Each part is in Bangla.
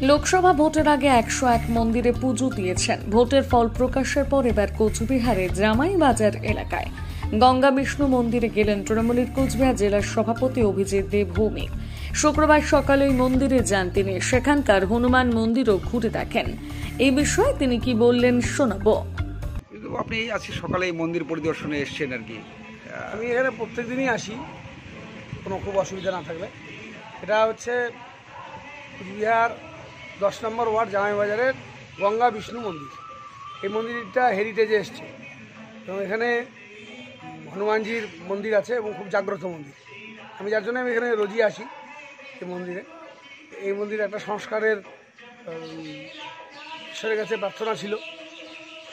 লোকসভা ভোটের আগে 101 মন্দিরে পুজো দিয়েছেন। ভোটের ফল প্রকাশের পর এবার কোচবিহারে জামাইবাজার এলাকায় গঙ্গা বিষ্ণু মন্দিরে গেলেন তৃণমূলের কোচবিহার জেলার সভাপতি অভিজিৎ দেবভৌমিক। শুক্রবার সকালে ওই মন্দিরে যান তিনি। সেখানকার হনুমান মন্দিরও ঘুরে দেখেন। এই বিষয়ে তিনি কি বললেন শোনাবো। আপনি আজকে সকালে এই মন্দির পরিদর্শনে এসেছেন আর কি। আমি এখানে প্রত্যেক দিনই আসি, কোনো খুব অসুবিধা না থাকলে। এটা হচ্ছে কোচবিহার 10 নম্বর ওয়ার্ড জামাইবাজারের গঙ্গা বিষ্ণু মন্দির। এই মন্দিরটা হেরিটেজে এসছে এবং এখানে হনুমানজির মন্দির আছে এবং খুব জাগ্রত মন্দির। যার জন্য আমি এখানে রোজই আসি এই মন্দিরে। এই মন্দিরে একটা সংস্কারের ঈশ্বরের কাছে প্রার্থনা ছিল,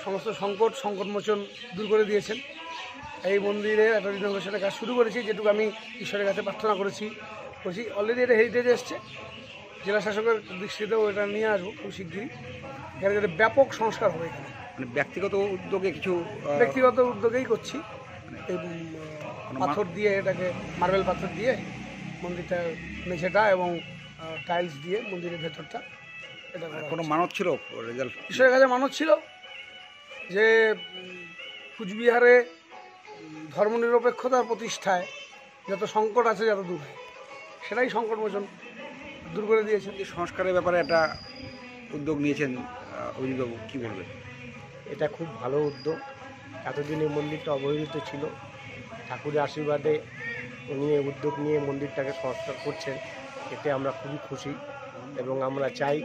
সমস্ত সংকটমোচন দূর করে দিয়েছেন। এই মন্দিরে একটা রিনোভেশনের কাজ শুরু করেছি, যেটুকু আমি ঈশ্বরের কাছে প্রার্থনা করেছি। অলরেডি এটা হেরিটেজে এসছে। জেলা শাসকের দৃষ্টিতেও এটা নিয়ে আসবো খুব শীঘ্রই। এখানে যাতে ব্যাপক সংস্কার হবে। এখানে মানে ব্যক্তিগত উদ্যোগে কিছু ব্যক্তিগত উদ্যোগেই করছি। এই পাথর দিয়ে, এটাকে মার্বেল পাথর দিয়ে মন্দিরটা, মেঝেটা এবং টাইলস দিয়ে মন্দিরের ভেতরটা এটা কোনো মানত ছিল, রেজাল্ট ঈশ্বরের কাছে মানত ছিল যে কুচবিহারে ধর্মনিরপেক্ষতার প্রতিষ্ঠায় যত সংকট আছে যত দূর হয়, সেটাই সংকটমোচন দূর করে দিয়েছেন। এই সংস্কারের ব্যাপারে একটা উদ্যোগ নিয়েছেন অভিজিৎবাবু, কী বলবেন? এটা খুব ভালো উদ্যোগ। এতদিন এই মন্দিরটা অবহেলিত ছিল। ঠাকুরের আশীর্বাদে উনি উদ্যোগ নিয়ে মন্দিরটাকে সংস্কার করছেন, এতে আমরা খুবই খুশি। এবং আমরা চাই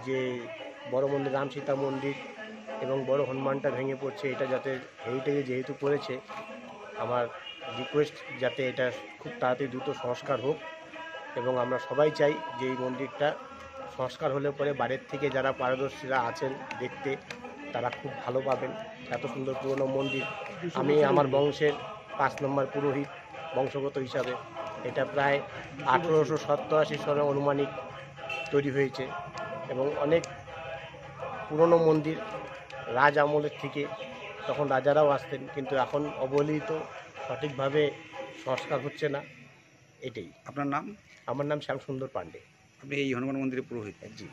যে বড় মন্দির, রাম সীতা মন্দির এবং বড় হনুমানটা ভেঙে পড়ছে, এটা যাতে হেরিটেজে যেহেতু করেছে, আমার রিকোয়েস্ট যাতে এটা খুব তাড়াতাড়ি দ্রুত সংস্কার হোক। এবং আমরা সবাই চাই যে এই মন্দিরটা সংস্কার হলে পরে বাইরের থেকে যারা পারদর্শীরা আছেন দেখতে, তারা খুব ভালো পাবেন। এত সুন্দর পুরনো মন্দির। আমি আমার বংশের 5 নম্বর পুরোহিত বংশগত হিসাবে। এটা প্রায় 1887 সালে অনুমানিক তৈরি হয়েছে এবং অনেক পুরনো মন্দির, রাজ আমলের থেকে। তখন রাজারাও আসতেন, কিন্তু এখন অবহেলিত, সঠিকভাবে সংস্কার হচ্ছে না। এটাই। আপনার নাম? আমার নাম শ্যামসুন্দর পাণ্ডে। আপনি এই হনুমান মন্দিরের পুরোহিত? জি।